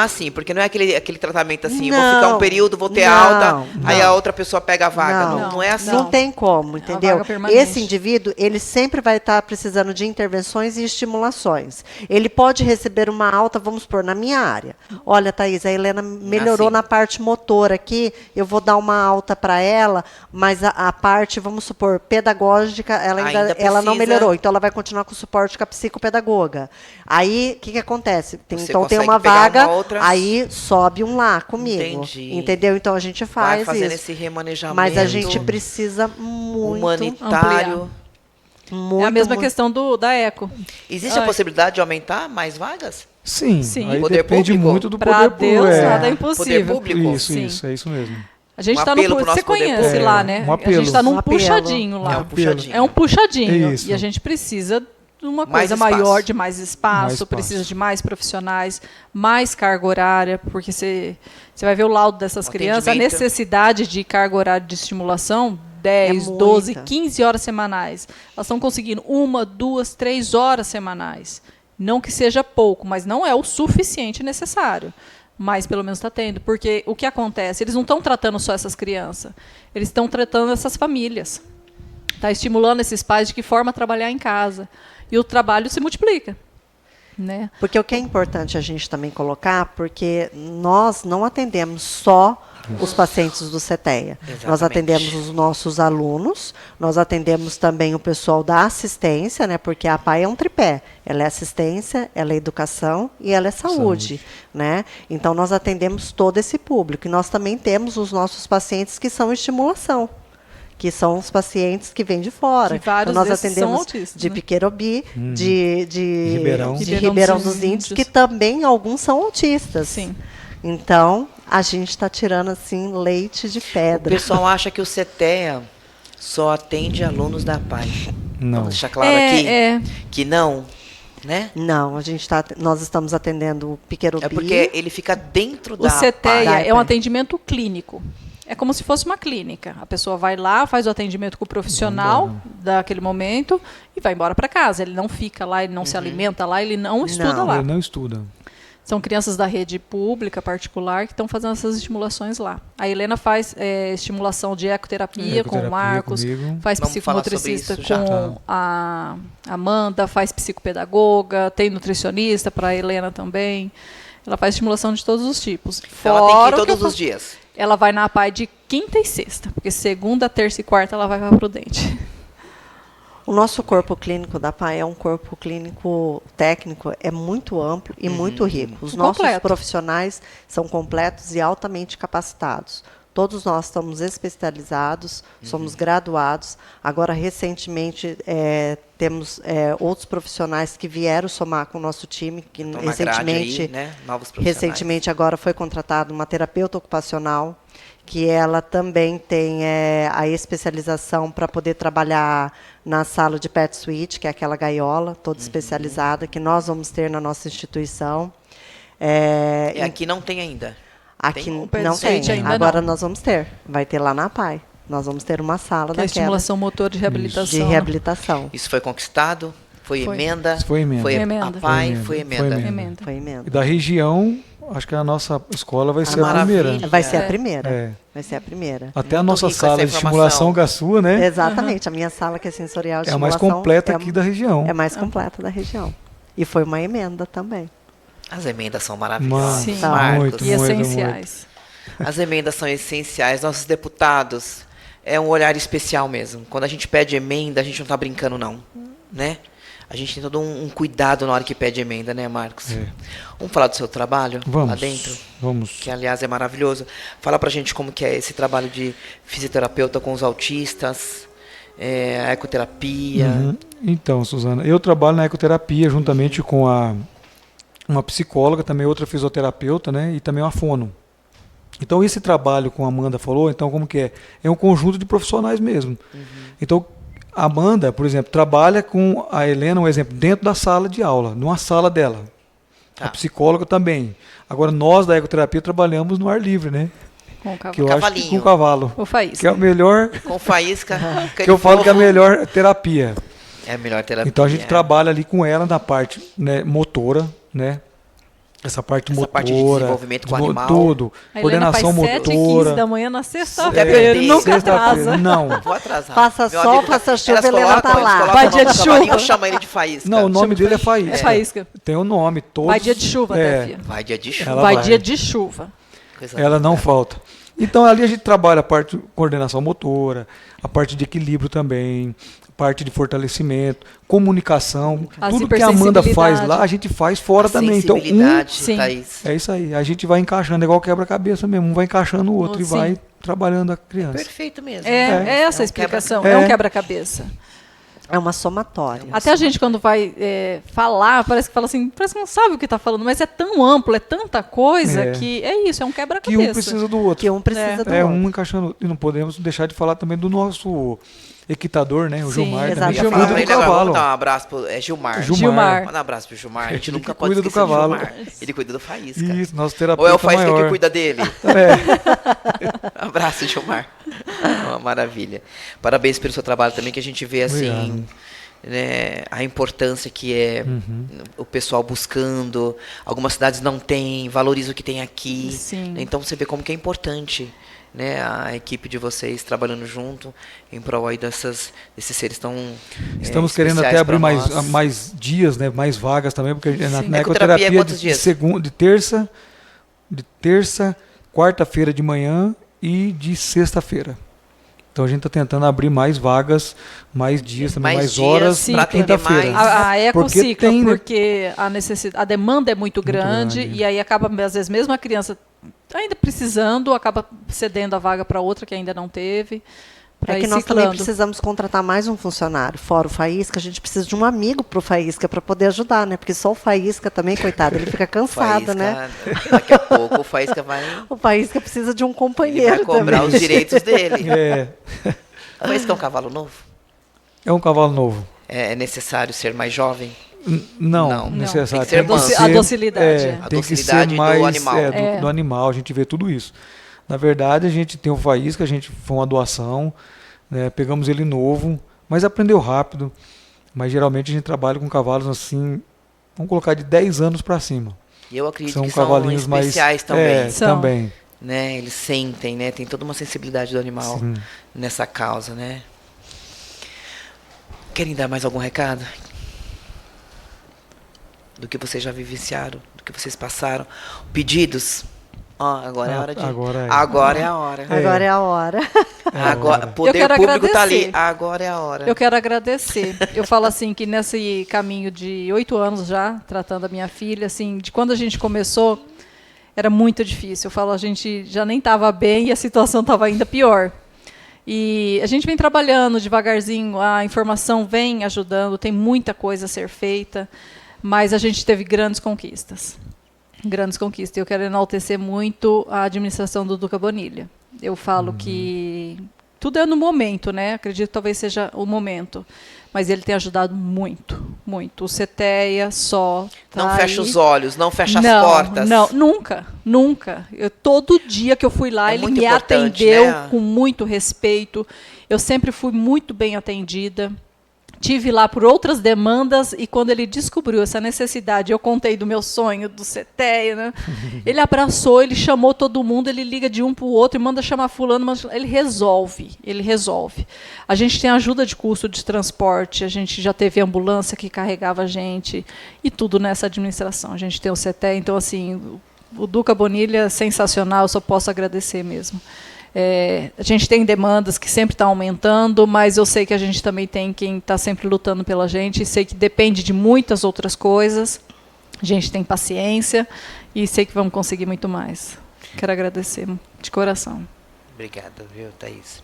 A: sim, porque não é aquele tratamento assim, vou ficar um período, vou ter alta, aí a outra pessoa pega a vaga. Não é assim.
D: Não tem como, entendeu? Esse indivíduo, ele sempre vai estar precisando de intervenções e estimulações. Ele pode receber uma alta, vamos supor, na minha área. Olha, Thaís, a Helena melhorou na parte motora aqui, eu vou dar uma alta para ela, mas a parte, vamos supor, pedagógica, ela não melhorou. Então, ela vai continuar com o suporte com a psicopedagoga. Aí, o que acontece? Então tem uma vaga, aí sobe um lá comigo.
A: Entendi.
D: Entendeu? Então a gente faz
A: fazendo
D: isso.
A: Esse remanejamento.
D: Mas a gente precisa muito
A: humanitário.
C: É a mesma questão da ECO.
A: Existe a possibilidade de aumentar mais vagas?
B: Sim. Aí
A: poder
B: depende
A: público?
B: Muito do
C: pra
B: poder público.
C: Nada é impossível.
A: Poder público?
B: Isso, é isso mesmo.
C: A gente está no você conhece lá, né? A gente está num puxadinho lá. É um puxadinho. E a gente precisa de uma coisa maior, de mais espaço, precisa de mais profissionais, mais carga horária, porque você vai ver o laudo dessas crianças, a necessidade de carga horária de estimulação, 10, 12, 15 horas semanais. Elas estão conseguindo 1, 2, 3 horas semanais. Não que seja pouco, mas não é o suficiente necessário. Mas pelo menos está tendo. Porque o que acontece? Eles não estão tratando só essas crianças, eles estão tratando essas famílias. Está estimulando esses pais de que forma trabalhar em casa. E o trabalho se multiplica. Né?
D: Porque o que é importante a gente também colocar, porque nós não atendemos só os pacientes do CETEA. Exatamente. Nós atendemos os nossos alunos, nós atendemos também o pessoal da assistência, né? Porque a APAE é um tripé. Ela é assistência, ela é educação e ela é saúde. Né? Então, nós atendemos todo esse público. E nós também temos os nossos pacientes que são estimulação. que são os pacientes que vêm de fora.
C: Que vários
D: então, nós
C: desses são
D: atendemos
C: autistas,
D: de
C: né?
D: Piquerobi, de
C: Ribeirão
D: Ribeirão
C: dos
D: dos Índios,
C: Índios.
D: que também alguns são autistas.
C: Sim.
D: Então, a gente está tirando assim leite de
A: O
D: pedra.
A: pessoal acha que o CETEA só atende alunos da PAI.
B: Não.
A: Vamos deixar claro aqui
C: É,
A: que não, né?
D: Não, nós estamos atendendo o Piquerobi.
A: É porque ele fica dentro
C: o
A: da
C: CETEA
A: PAI.
C: é um atendimento clínico. É como se fosse uma clínica. A pessoa vai lá, faz o atendimento com o profissional daquele momento e vai embora para casa. Ele não fica lá, ele não se alimenta lá, ele não estuda lá.
B: Ele não estuda.
C: São crianças da rede pública, particular, que estão fazendo essas estimulações lá. A Helena faz estimulação de ecoterapia com o Marcos,
B: comigo.
C: faz
A: Vamos falar sobre
C: psicomotricista
A: isso já.
C: com a Amanda, faz psicopedagoga, tem nutricionista para a Helena também. Ela faz estimulação de todos os tipos.
A: Então ela tem que
C: Fora
A: ir
C: o que eu
A: todos os
C: faço-
A: dias.
C: Ela vai na APAI de quinta e sexta, porque segunda, terça e quarta ela vai para Prudente.
D: O nosso corpo clínico da PAI é um corpo clínico técnico, é muito amplo e muito rico. Os nossos
C: Completo.
D: profissionais são completos e altamente capacitados. Todos nós estamos especializados, somos graduados. Agora, recentemente, temos outros profissionais que vieram somar com o nosso time, que
A: Então, na grade
D: recentemente,
A: aí, né? Novos profissionais.
D: recentemente agora foi contratada uma terapeuta ocupacional, que ela também tem a especialização para poder trabalhar na sala de pet suite, que é aquela gaiola toda especializada, que nós vamos ter na nossa instituição.
A: E aqui não tem ainda.
D: Aqui
A: Tem?
C: O pet
D: não tem,
C: suite ainda
D: agora
C: não.
D: nós vamos ter. Vai ter lá na PAI. Nós vamos ter uma sala
C: Que é a
D: daquela
C: estimulação motor de reabilitação.
D: de
C: né?
D: reabilitação.
A: Isso foi conquistado? Foi
C: Foi.
A: emenda?
B: Isso foi emenda.
A: Foi
C: Emenda.
A: a PAI?
B: Foi
A: Foi
B: emenda.
A: emenda.
B: Foi
C: Emenda.
D: Foi emenda.
B: E da região, acho que a nossa escola vai ser a
A: maravilha.
B: primeira.
D: Vai ser a
C: É.
D: primeira.
B: É.
D: Vai ser a primeira.
B: Até a
A: Muito
B: nossa
A: rico essa
B: sala de
A: informação.
B: estimulação GASUA, né?
D: Exatamente. A minha sala, que é sensorial de
B: É a mais
D: estimulação,
B: completa
D: é
B: aqui da região.
D: É mais completa da região. E foi uma emenda também.
A: As emendas são maravilhosas.
C: Sim.
A: Marcos.
B: Muito,
C: E
B: muito,
C: essenciais.
A: As emendas são essenciais. Nossos deputados, é um olhar especial mesmo. Quando a gente pede emenda, a gente não está brincando, não. Né? A gente tem todo um cuidado na hora que pede emenda, né, Marcos?
B: É.
A: Vamos falar do seu trabalho
B: Vamos.
A: lá dentro?
B: Vamos.
A: Que, aliás, é maravilhoso. Fala pra gente como que é esse trabalho de fisioterapeuta com os autistas, a ecoterapia.
B: Uhum. Então, Suzana, eu trabalho na ecoterapia juntamente com uma psicóloga, também outra fisioterapeuta, né, e também uma fono. Então, esse trabalho, como a Amanda falou, então como que é? É um conjunto de profissionais mesmo. Então, a Amanda, por exemplo, trabalha com a Helena, um exemplo, dentro da sala de aula, numa sala dela.
A: Tá.
B: A psicóloga também. Agora, nós da ecoterapia trabalhamos no ar livre, né?
C: Com o
B: Que eu
C: cavalo.
B: acho que com
A: Cavalinho.
B: o cavalo.
C: O Faísca.
B: Que é o melhor,
A: Com faísca.
B: que eu falo que é a melhor terapia.
A: É a melhor terapia.
B: Então a gente trabalha ali com ela na parte, né, motora, né? Essa parte
A: Essa
B: motora,
A: parte de desenvolvimento com o animal.
B: tudo,
C: A Helena faz
B: coordenação
C: 7h15
B: motora.
C: da manhã na
A: É,
C: sexta-feira. Nunca
B: sexta-feira,
C: atrasa.
B: não.
A: Vou atrasar.
D: Faça
A: Meu
D: sol,
A: amigo
D: faça chuva,
A: elas
D: Helena tá
A: colocam-
D: lá.
A: eles colocam
C: Vai
A: o
C: dia
A: nome
C: de
A: do cavalinho,
C: chuva.
A: chama ele de faísca.
B: Não, o nome dele é Faísca.
C: É Faísca.
B: Tem o nome, todos.
C: Vai dia de chuva, até, filha.
A: Vai dia de chuva.
B: Ela
C: Vai
B: vai.
C: dia de chuva.
A: Coisa
B: Ela não
A: linda.
B: falta. Então ali a gente trabalha a parte de coordenação motora, a parte de equilíbrio também, a parte de fortalecimento, comunicação,
C: As
B: tudo que a Amanda faz lá,
C: hipersensibilidade.
B: a gente faz fora
A: A
B: também. Então,
A: sensibilidade,
C: sim.
A: Thaís.
B: é isso aí. A gente vai encaixando, é igual quebra-cabeça mesmo. Um vai encaixando o outro e
C: Sim.
B: vai trabalhando a criança.
A: Perfeito mesmo.
C: É essa
A: É
C: a
A: um
C: explicação.
B: quebra-
C: É um
B: É.
C: quebra-cabeça.
D: É uma somatória.
C: Até a gente, quando vai falar, parece que fala assim, parece que não sabe o que está falando, mas é tão amplo, é tanta coisa
B: É.
C: que é isso, é um
B: Que
C: quebra-cabeça.
B: um precisa do outro.
D: Que um precisa do
B: É
D: outro.
B: um encaixando. E não podemos deixar de falar também do nosso equitador, né? O
C: Sim,
B: Gilmar
D: exato.
B: também.
A: Eu ia
B: Que
A: falar
B: cuida
A: pra
B: do
A: ele agora,
B: cavalo.
A: vamos dar um abraço pro Gilmar.
B: Gilmar.
A: Manda um abraço pro Gilmar. A gente
B: Ele
A: nunca
B: que
A: pode
B: cuida do
A: esquecer
B: cavalo.
A: Gilmar. Ele cuida do Faísca.
B: Isso, nosso
A: Ou
B: terapeuta
A: é o Faísca
B: maior.
A: que cuida dele?
B: É.
A: Abraço, Gilmar. Uma maravilha. Parabéns pelo seu trabalho também, que a gente vê assim,
B: Obrigado.
A: né, a importância que é o pessoal buscando. Algumas cidades não têm, valoriza o que tem aqui.
C: Sim.
A: Então você vê como que é importante, né, a equipe de vocês trabalhando junto em prol aí desses seres tão
B: Estamos querendo
A: especiais
B: até abrir
A: pra
B: mais,
A: nós.
B: mais dias, né? Mais vagas também, porque na
A: Ecoterapia é
B: ecoterapia
A: quantos
B: de
A: dias?
B: segunda, de terça, quarta-feira de manhã e de sexta-feira. Então a gente está tentando abrir mais vagas, mais dias também,
A: Mais
B: mais
A: dias
B: horas
C: Sim,
B: na
A: pra atender
B: quinta-feira.
A: mais.
C: A eco
B: Porque
C: cicla,
B: tem, né?
C: porque a demanda é muito grande,
B: grande.
C: e aí acaba, às vezes, mesmo a criança ainda precisando, acaba cedendo a vaga para outra que ainda não teve. para
D: É
C: ir
D: que nós também
C: ciclando.
D: precisamos contratar mais um funcionário. Fora o Faísca, a gente precisa de um amigo para o Faísca para poder ajudar, né? Porque só o Faísca também, coitado, ele fica cansado,
A: Faísca,
D: né?
A: daqui a pouco o Faísca vai,
D: O Faísca precisa de um
A: ele
D: companheiro
A: vai cobrar
D: também.
A: os direitos dele.
B: É,
A: O Faísca é um cavalo novo?
B: é um cavalo novo.
A: É necessário ser mais jovem?
B: Não,
A: Não.
B: necessário.
A: Tem que ser manso.
C: A docilidade.
A: A
B: Tem que
A: docilidade
B: ser
A: do
B: mais
A: animal.
B: do animal, a gente vê tudo isso. Na verdade, a gente tem o Faísca, foi uma doação, né, pegamos ele novo, mas aprendeu rápido. Mas geralmente a gente trabalha com cavalos assim, vamos colocar de 10 anos para cima.
A: E eu acredito
B: São
A: que são
B: cavalinhos
A: especiais
B: mais
A: também.
C: São.
B: também.
A: Né? Eles sentem, né? Tem toda uma sensibilidade do animal
B: Sim.
A: nessa causa, né? Querem dar mais algum recado? Do que vocês já vivenciaram, do que vocês passaram? Pedidos? Ó, agora é a hora de...
B: Agora é.
A: Agora é a hora.
D: Agora é a hora.
A: Agora,
B: Eu
A: poder
C: quero
A: público está ali.
C: agradecer.
A: Agora é a hora.
C: Eu quero agradecer. Eu falo assim que nesse caminho de 8 anos já, tratando a minha filha, assim, de quando a gente começou, era muito difícil. Eu falo, a gente já nem estava bem e a situação estava ainda pior. E a gente vem trabalhando devagarzinho, a informação vem ajudando, tem muita coisa a ser feita, mas a gente teve grandes conquistas. Grandes conquistas. Eu quero enaltecer muito a administração do Duca Bonilha. Eu falo que tudo é no momento, né? Acredito que talvez seja o momento. Mas ele tem ajudado muito, muito. O CETEA só tá
A: Não fecha
C: aí.
A: os olhos, não fecha
C: Não,
A: as portas.
C: Não, nunca, nunca. Todo dia que eu fui lá,
A: É
C: ele
A: muito
C: me
A: importante,
C: atendeu
A: né?
C: com muito respeito. Eu sempre fui muito bem atendida. Tive lá por outras demandas e quando ele descobriu essa necessidade, eu contei do meu sonho, do CETEA, né? Ele abraçou, ele chamou todo mundo, ele liga de um para o outro e manda chamar fulano, mas ele resolve, ele resolve. A gente tem ajuda de custo de transporte, a gente já teve ambulância que carregava a gente e tudo nessa administração. A gente tem o CETEA, então assim, o Duca Bonilha é sensacional, eu só posso agradecer mesmo. A gente tem demandas que sempre estão aumentando, mas eu sei que a gente também tem quem está sempre lutando pela gente, e sei que depende de muitas outras coisas. A gente tem paciência e sei que vamos conseguir muito mais. Quero agradecer de coração.
A: Obrigada, viu, Thaís?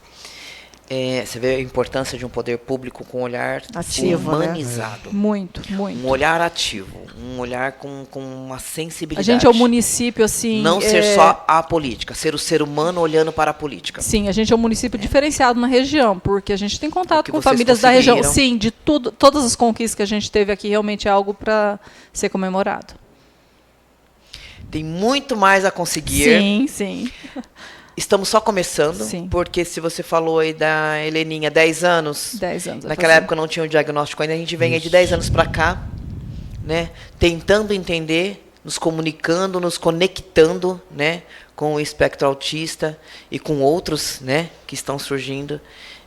A: Você vê a importância de um poder público com um olhar
D: Ativo, né?
A: humanizado.
C: Muito, muito.
A: Um olhar ativo, um olhar com uma sensibilidade.
C: A gente é um município assim...
A: Não ser só a política, ser o ser humano olhando para a política.
C: Sim, a gente é um município diferenciado na região, porque a gente tem contato
A: Porque
C: com
A: vocês
C: famílias da região.
A: conseguiram.
C: Sim, de tudo, todas as conquistas que a gente teve aqui, realmente é algo para ser comemorado.
A: Tem muito mais a conseguir.
C: Sim, sim.
A: Estamos só começando,
C: Sim.
A: porque se você falou aí da Heleninha, 10 anos,
C: 10 anos. vai
A: naquela
C: fazer.
A: época não tinha o diagnóstico ainda, a gente vem aí de 10 anos para cá, né, tentando entender, nos comunicando, nos conectando, né, com o espectro autista e com outros, né, que estão surgindo.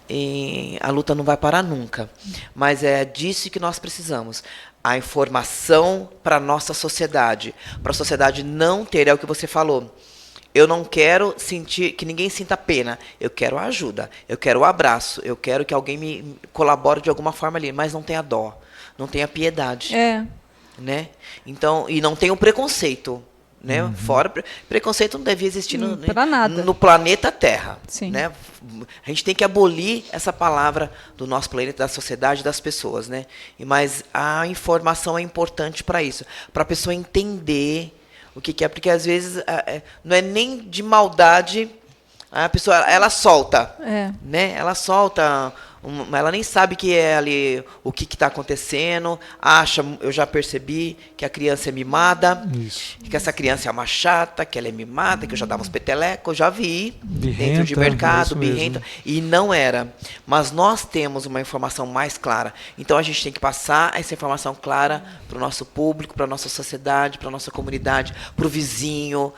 A: E a luta não vai parar nunca, mas é disso que nós precisamos. A informação para a nossa sociedade, para a sociedade não ter, é o que você falou. Eu não quero sentir que ninguém sinta pena. Eu quero a ajuda, eu quero o abraço, eu quero que alguém me colabore de alguma forma ali, mas não tenha dó, não tenha piedade, né? Então, e não tenha o preconceito, né? Fora preconceito não devia existir
C: Pra nada.
A: no planeta Terra,
C: Sim.
A: né? A gente tem que abolir essa palavra do nosso planeta, da sociedade, das pessoas, né? Mas a informação é importante para isso, para a pessoa entender o que é, porque às vezes não é nem de maldade, a pessoa ela solta, né? Ela solta, ela nem sabe que é ali o que está acontecendo, acha, eu já percebi que a criança é mimada,
B: Isso.
A: que essa criança é uma chata, que ela é mimada, que eu já dava uns petelecos, eu já vi
B: Birrenta,
A: dentro de mercado,
B: isso mesmo.
A: birrenta, e não era. Mas nós temos uma informação mais clara, então a gente tem que passar essa informação clara para o nosso público, para a nossa sociedade, para a nossa comunidade, para o vizinho,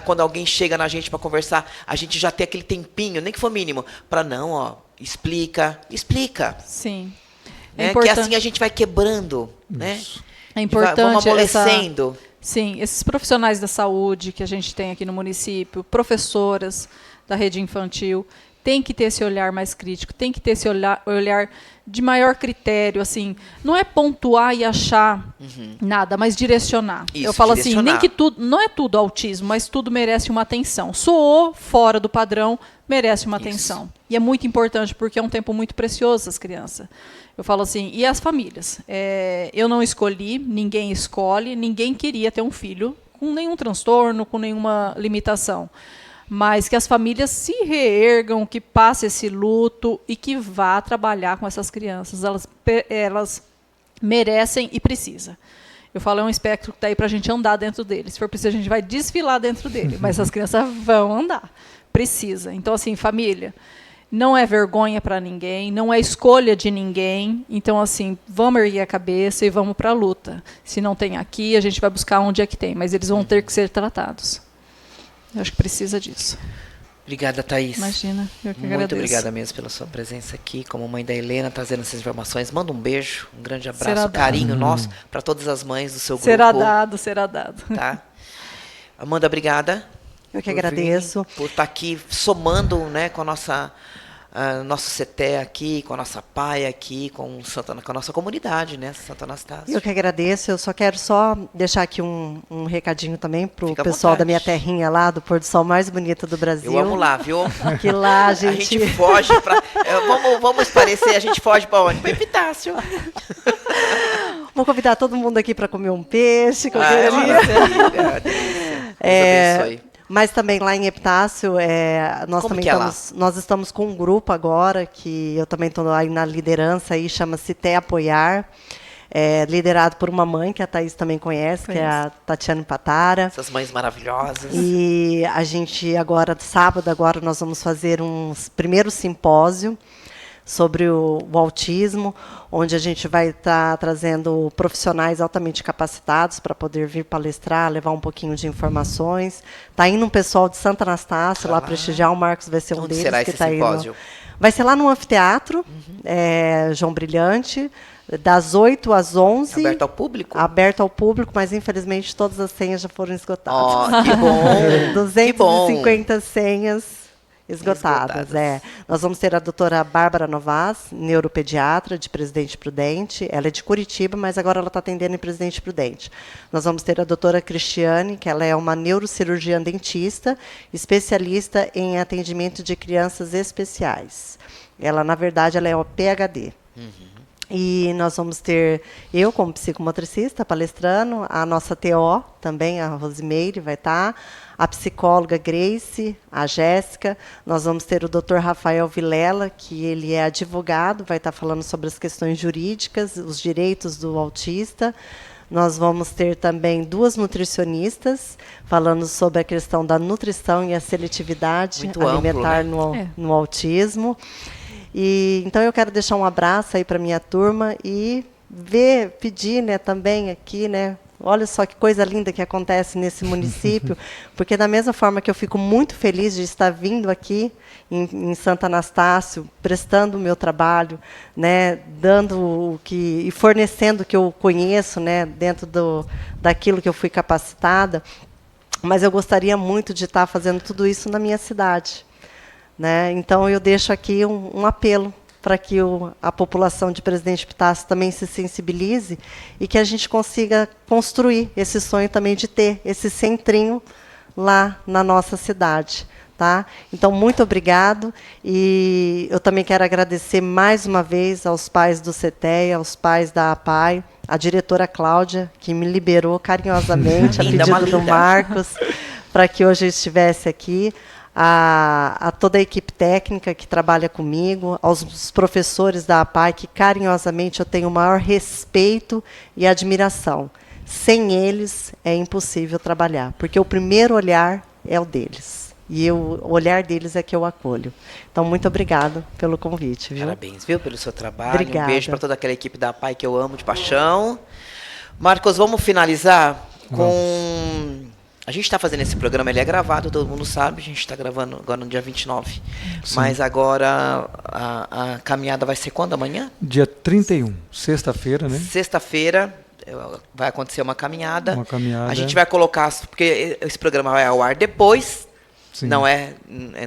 A: quando alguém chega na gente para conversar, a gente já tem aquele tempinho, nem que for mínimo, para não, ó, explica.
C: Sim.
A: Né? Que assim a gente vai quebrando, né?
C: É
A: Vamos
C: importante
A: amolecendo.
C: Sim, esses profissionais da saúde que a gente tem aqui no município, professoras da rede infantil, tem que ter esse olhar mais crítico, tem que ter esse olhar de maior critério, assim, não é pontuar e achar nada, mas direcionar.
A: Isso,
C: eu falo
A: direcionar.
C: assim, nem que tudo, não é tudo autismo, mas tudo merece uma atenção. Soou fora do padrão, merece uma atenção. E é muito importante, porque é um tempo muito precioso das crianças. Eu falo assim, e as famílias? Eu não escolhi, ninguém escolhe, ninguém queria ter um filho com nenhum transtorno, com nenhuma limitação. Mas que as famílias se reergam, que passe esse luto e que vá trabalhar com essas crianças. Elas merecem e precisam. Eu falo, é um espectro que está aí para a gente andar dentro dele. Se for preciso, a gente vai desfilar dentro dele. Mas as crianças vão andar. Precisa. Então, assim, família, não é vergonha para ninguém, não é escolha de ninguém. Então, assim, vamos erguer a cabeça e vamos para a luta. Se não tem aqui, a gente vai buscar onde é que tem. Mas eles vão ter que ser tratados. Eu acho que precisa disso.
A: Obrigada, Thaís.
C: Imagina, eu que
A: Muito
C: agradeço.
A: obrigada mesmo pela sua presença aqui, como mãe da Helena, trazendo essas informações. Manda um beijo, um grande
C: Será
A: abraço,
C: dado.
A: carinho nosso para todas as mães do seu grupo.
C: Será dado, será dado.
A: Tá? Amanda, obrigada.
D: Eu que
A: por
D: agradeço.
A: vir, por estar aqui somando, né, com a nossa nosso CETE aqui, com a nossa PAI aqui, com a nossa comunidade, né, Santo Anastácio.
D: Eu que agradeço. Eu só quero deixar aqui um recadinho também para o
A: Fica à
D: pessoal
A: vontade.
D: da minha terrinha lá, do pôr do sol mais bonito do Brasil.
A: Eu amo lá, viu?
D: Que lá a
A: A
D: gente...
A: gente foge para... Vamos esclarecer, a gente foge para onde? Para Epitácio.
D: Vou convidar todo mundo aqui para comer um peixe.
A: É
D: qualquer dia.
A: maravilha. Deus abençoe.
D: Mas também lá em Epitácio, nós
A: Como
D: também
A: que é lá?
D: nós estamos com um grupo agora, que eu também estou aí na liderança, aí chama-se Te Apoiar, liderado por uma mãe que a Thaís também conhece, que é a Tatiana Patara.
A: Essas mães maravilhosas.
D: E a gente agora, sábado, nós vamos fazer um primeiro simpósio sobre o autismo, onde a gente vai estar trazendo profissionais altamente capacitados para poder vir palestrar, levar um pouquinho de informações. Está indo um pessoal de Santo Anastácio lá prestigiar, o Marcos vai ser um
A: Onde
D: deles.
A: será
D: que
A: esse
D: tá
A: simpósio?
D: Vai ser lá no anfiteatro, João Brilhante, das 8 às 11.
A: Aberto ao público?
D: Aberto ao público, mas infelizmente todas as senhas já foram esgotadas.
A: Ó, que bom.
D: 250 senhas esgotadas. Nós vamos ter a doutora Bárbara Novas, neuropediatra de Presidente Prudente. Ela é de Curitiba, mas agora ela está atendendo em Presidente Prudente. Nós vamos ter a doutora Cristiane, que ela é uma neurocirurgiã dentista, especialista em atendimento de crianças especiais. Ela, na verdade, ela é o PhD. E nós vamos ter eu, como psicomotricista, palestrando, a nossa TO também, a Rosimeire, vai estar, a psicóloga Grace, a Jéssica. Nós vamos ter o Dr. Rafael Vilela, que ele é advogado, vai estar falando sobre as questões jurídicas, os direitos do autista. Nós vamos ter também 2 nutricionistas, falando sobre a questão da nutrição e a seletividade
A: Muito
D: alimentar
A: amplo, né?
D: no autismo. E então eu quero deixar um abraço aí para minha turma e pedir, né, também aqui, né, olha só que coisa linda que acontece nesse município, porque da mesma forma que eu fico muito feliz de estar vindo aqui em Santo Anastácio, prestando o meu trabalho, né, dando e fornecendo o que eu conheço, né, dentro daquilo que eu fui capacitada, mas eu gostaria muito de estar fazendo tudo isso na minha cidade. Né? Então, eu deixo aqui um apelo para que a população de Presidente Epitácio também se sensibilize e que a gente consiga construir esse sonho também de ter esse centrinho lá na nossa cidade. Tá? Então, muito obrigado. E eu também quero agradecer mais uma vez aos pais do CETEA, aos pais da APAI, a diretora Cláudia, que me liberou carinhosamente, a pedido do Marcos, para que hoje eu estivesse aqui. A toda a equipe técnica que trabalha comigo, aos professores da APAI, que carinhosamente eu tenho o maior respeito e admiração. Sem eles é impossível trabalhar, porque o primeiro olhar é o deles. E o olhar deles é que eu acolho. Então, muito obrigado pelo convite. Viu?
A: Parabéns, viu, pelo seu trabalho.
D: Obrigada.
A: Um beijo para toda aquela equipe da APAI que eu amo de paixão. Marcos, vamos finalizar com... A gente está fazendo esse programa, ele é gravado, todo mundo sabe, a gente está gravando agora no dia 29. Sim. Mas agora a caminhada vai ser quando? Amanhã?
B: Dia 31, sexta-feira, né?
A: Sexta-feira vai acontecer uma caminhada.
B: Uma caminhada.
A: A gente vai colocar, porque esse programa vai ao ar depois,
B: Sim.
A: Não é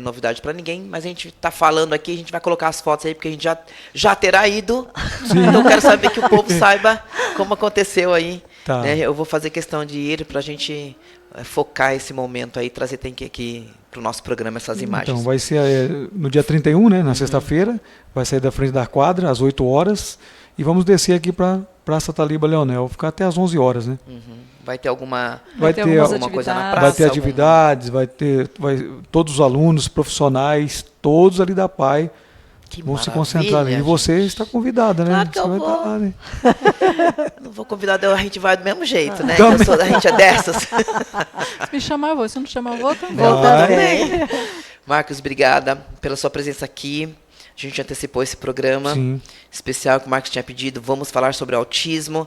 A: novidade para ninguém, mas a gente está falando aqui, a gente vai colocar as fotos aí, porque a gente já terá ido. Então eu quero saber que o povo saiba como aconteceu aí.
B: Tá.
A: Né? Eu vou fazer questão de ir para a gente focar esse momento aí, trazer aqui para o nosso programa essas imagens.
B: Então, vai ser no dia 31, né, na sexta-feira, vai sair da frente da quadra, às 8 horas, e vamos descer aqui para Praça Taliba Leonel, ficar até às 11 horas, né?
A: Vai ter alguma
C: algumas
A: coisa na
C: atividades.
A: praça?
B: Vai ter atividades, todos os alunos, profissionais, todos ali da PAI
A: Que
B: vão se
A: maravilha,
B: concentrar ali. E você
A: gente.
B: está convidada, né?
A: Claro que
B: Você
A: eu
B: vai
A: vou.
B: estar lá, né?
A: Não vou convidar, a gente vai do mesmo jeito, né?
B: Também.
A: A gente é dessas.
C: Se me chamar, eu vou. Se não chamar, eu vou também.
B: Vai.
A: Marcos, obrigada pela sua presença aqui. A gente antecipou esse programa
B: Sim.
A: especial que o Marcos tinha pedido. Vamos falar sobre autismo.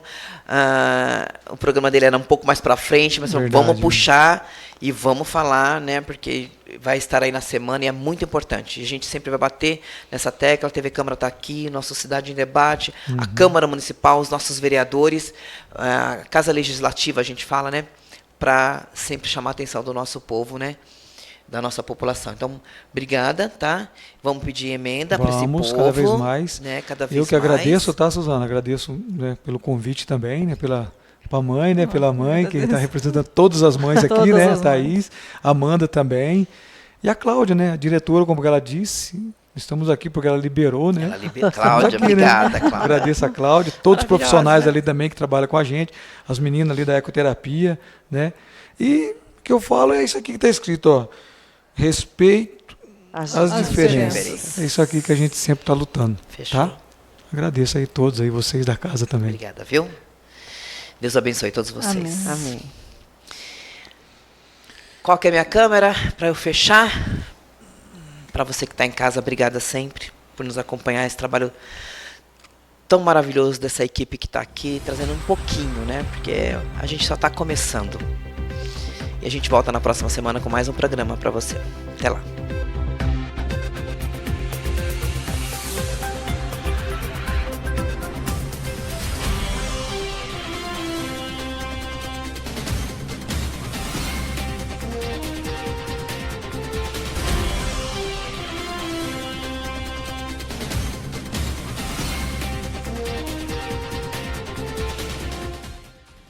A: O programa dele era um pouco mais para frente, mas
B: Verdade,
A: vamos
B: né?
A: puxar e vamos falar, né? Porque vai estar aí na semana e é muito importante. A gente sempre vai bater nessa tecla. A TV Câmara está aqui, nossa Cidade em Debate, a Câmara Municipal, os nossos vereadores, a Casa Legislativa, a gente fala, né? Para sempre chamar a atenção do nosso povo, né? Da nossa população. Então, obrigada, tá? Vamos pedir emenda para esse
B: Vamos,
A: povo.
B: cada vez mais.
A: Né? Cada vez
B: Eu que
A: mais.
B: agradeço, tá, Suzana? Agradeço, né, pelo convite também, né? Pra mãe, né? Pela mãe, que está representando todas as mães aqui,
C: Todas
B: né? A
C: as
B: Thaís, a Amanda também. E a Cláudia, né? A diretora, como ela disse. Estamos aqui porque ela liberou, né?
A: Cláudia,
B: Estamos aqui,
A: obrigada,
B: né?
A: Cláudia.
B: Agradeço a Cláudia, todos os profissionais
A: Maravilhosa.
B: ali também que trabalham com a gente, as meninas ali da ecoterapia, né? E o que eu falo é isso aqui que está escrito, ó. Respeito às diferenças.
A: diferenças.
B: É isso aqui que a gente sempre está lutando,
A: Fechou.
B: tá? Agradeço aí todos aí, vocês da casa também.
A: Obrigada, viu? Deus abençoe todos vocês.
C: Amém.
D: Amém.
A: Qual que é a minha câmera para eu fechar? Para você que está em casa, obrigada sempre por nos acompanhar esse trabalho tão maravilhoso dessa equipe que está aqui, trazendo um pouquinho, né? Porque a gente só está começando. E a gente volta na próxima semana com mais um programa para você. Até lá.